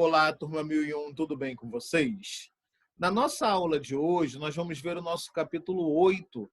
Olá, turma 1001, tudo bem com vocês? Na nossa aula de hoje, nós vamos ver o nosso capítulo 8,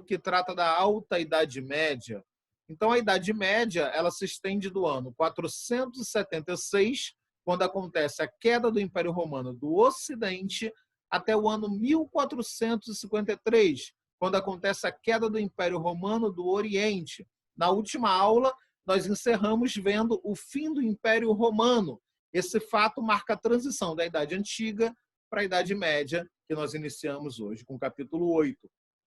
que trata da Alta Idade Média. Então, a Idade Média, ela se estende do ano 476, quando acontece a queda do Império Romano do Ocidente, até o ano 1453, quando acontece a queda do Império Romano do Oriente. Na última aula, nós encerramos vendo o fim do Império Romano. Esse fato marca a transição da Idade Antiga para a Idade Média, que nós iniciamos hoje, com o capítulo 8.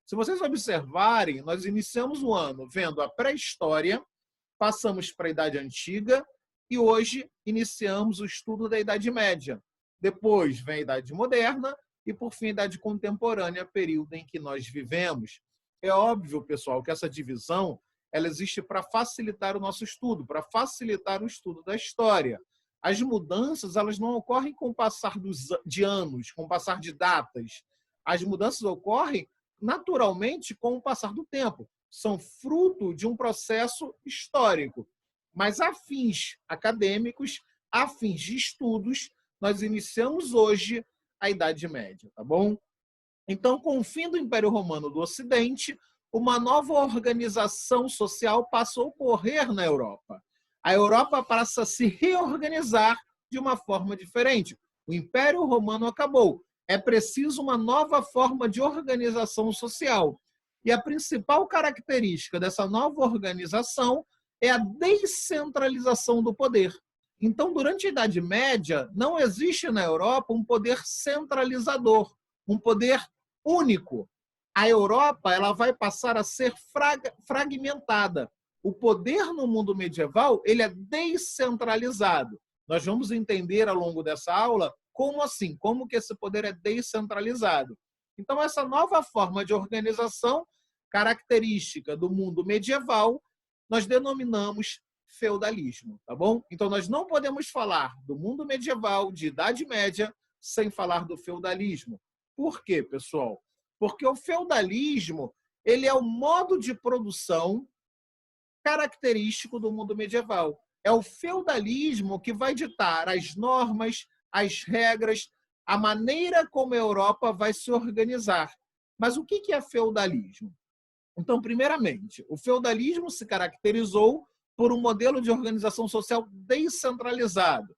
Se vocês observarem, nós iniciamos o ano vendo a pré-história, passamos para a Idade Antiga e hoje iniciamos o estudo da Idade Média. Depois vem a Idade Moderna e, por fim, a Idade Contemporânea, período em que nós vivemos. É óbvio, pessoal, que essa divisão ela existe para facilitar o nosso estudo, para facilitar o estudo da história. As mudanças elas não ocorrem com o passar de anos, com o passar de datas. As mudanças ocorrem naturalmente com o passar do tempo. São fruto de um processo histórico. Mas a fins acadêmicos, a fins de estudos, nós iniciamos hoje a Idade Média, tá bom? Então, com o fim do Império Romano do Ocidente, uma nova organização social passa a ocorrer na Europa. A Europa passa a se reorganizar de uma forma diferente. O Império Romano acabou. É preciso uma nova forma de organização social. E a principal característica dessa nova organização é a descentralização do poder. Então, durante a Idade Média, não existe na Europa um poder centralizador, um poder único. A Europa ela vai passar a ser fragmentada. O poder no mundo medieval ele é descentralizado. Nós vamos entender ao longo dessa aula como assim, como que esse poder é descentralizado. Então, essa nova forma de organização, característica do mundo medieval, nós denominamos feudalismo, tá bom? Então, nós não podemos falar do mundo medieval, de Idade Média, sem falar do feudalismo. Por quê, pessoal? Porque o feudalismo ele é o modo de produção característico do mundo medieval. É o feudalismo que vai ditar as normas, as regras, a maneira como a Europa vai se organizar. Mas o que é feudalismo? Então, primeiramente, o feudalismo se caracterizou por um modelo de organização social descentralizado.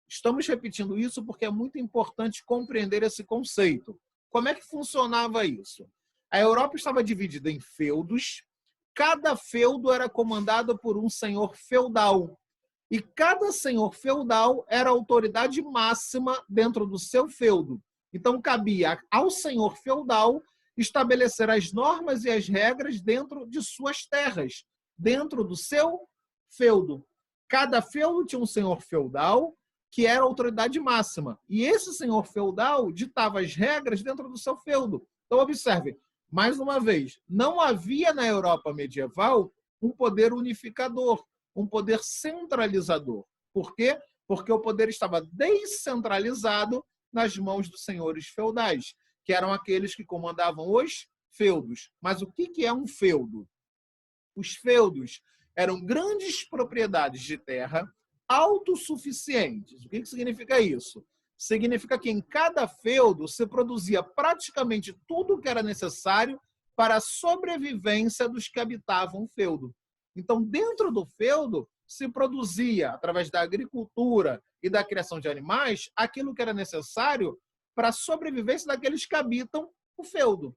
Estamos repetindo isso porque é muito importante compreender esse conceito. Como é que funcionava isso? A Europa estava dividida em feudos, cada feudo era comandado por um senhor feudal, e cada senhor feudal era a autoridade máxima dentro do seu feudo. Então, cabia ao senhor feudal estabelecer as normas e as regras dentro de suas terras, dentro do seu feudo. Cada feudo tinha um senhor feudal, que era a autoridade máxima. E esse senhor feudal ditava as regras dentro do seu feudo. Então, observe, mais uma vez, não havia na Europa medieval um poder unificador, um poder centralizador. Por quê? Porque o poder estava descentralizado nas mãos dos senhores feudais, que eram aqueles que comandavam os feudos. Mas o que é um feudo? Os feudos eram grandes propriedades de terra autossuficientes. O que significa isso? Significa que em cada feudo se produzia praticamente tudo o que era necessário para a sobrevivência dos que habitavam o feudo. Então, dentro do feudo, se produzia, através da agricultura e da criação de animais, aquilo que era necessário para a sobrevivência daqueles que habitam o feudo.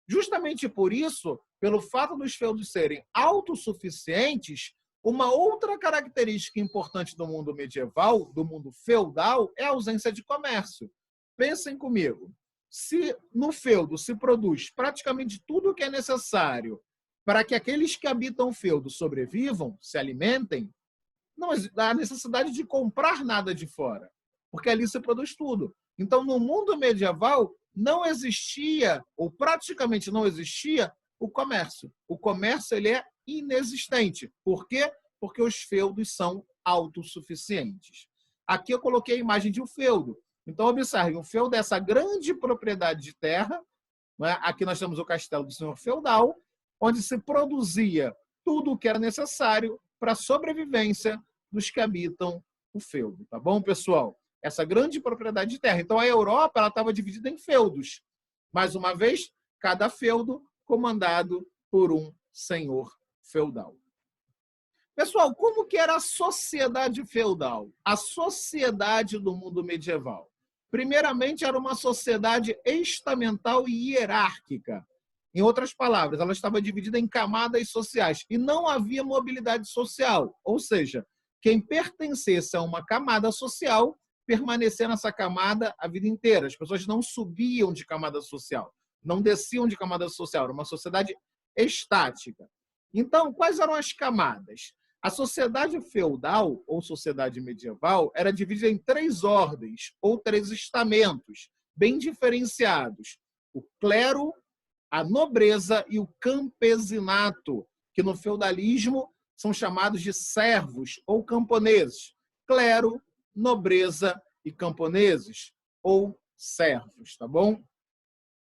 Justamente por isso, pelo fato dos feudos serem autossuficientes, uma outra característica importante do mundo medieval, do mundo feudal, é a ausência de comércio. Pensem comigo. Se no feudo se produz praticamente tudo o que é necessário para que aqueles que habitam o feudo sobrevivam, se alimentem, não há necessidade de comprar nada de fora, porque ali se produz tudo. Então, no mundo medieval, não existia, ou praticamente não existia, o comércio. O comércio ele é inexistente. Por quê? Porque os feudos são autossuficientes. Aqui eu coloquei a imagem de um feudo. Então, observe, um feudo é essa grande propriedade de terra. Não é? Aqui nós temos o castelo do senhor feudal, onde se produzia tudo o que era necessário para a sobrevivência dos que habitam o feudo, tá bom, pessoal? Essa grande propriedade de terra. Então, a Europa estava dividida em feudos. Mais uma vez, cada feudo comandado por um senhor feudal. Pessoal, como que era a sociedade feudal? A sociedade do mundo medieval. Primeiramente, era uma sociedade estamental e hierárquica. Em outras palavras, ela estava dividida em camadas sociais e não havia mobilidade social. Ou seja, quem pertencesse a uma camada social permanecia nessa camada a vida inteira. As pessoas não subiam de camada social, não desciam de camada social. Era uma sociedade estática. Então, quais eram as camadas? A sociedade feudal ou sociedade medieval era dividida em 3 ordens ou 3 estamentos bem diferenciados: o clero, a nobreza e o campesinato, que no feudalismo são chamados de servos ou camponeses. Clero, nobreza e camponeses ou servos, tá bom?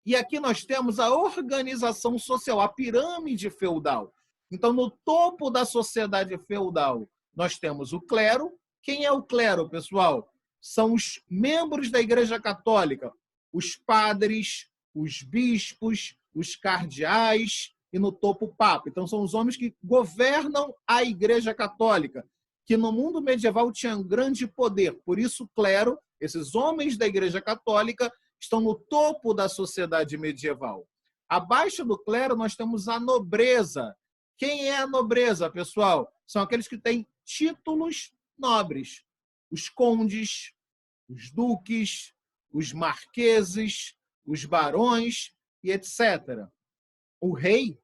E aqui nós temos a organização social, a pirâmide feudal. Então, no topo da sociedade feudal, nós temos o clero. Quem é o clero, pessoal? São os membros da Igreja Católica, os padres, os bispos, os cardeais e no topo o papa. Então, são os homens que governam a Igreja Católica, que no mundo medieval tinham grande poder. Por isso, o clero, esses homens da Igreja Católica, estão no topo da sociedade medieval. Abaixo do clero, nós temos a nobreza. Quem é a nobreza, pessoal? São aqueles que têm títulos nobres. Os condes, os duques, os marqueses, os barões e etc. O rei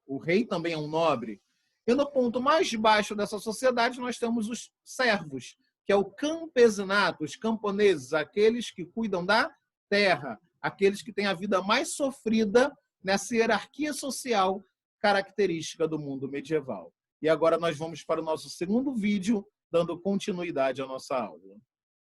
também é um nobre. E no ponto mais baixo dessa sociedade, nós temos os servos, que é o campesinato, os camponeses, aqueles que cuidam da terra, aqueles que têm a vida mais sofrida nessa hierarquia social característica do mundo medieval. E agora nós vamos para o nosso segundo vídeo, dando continuidade à nossa aula.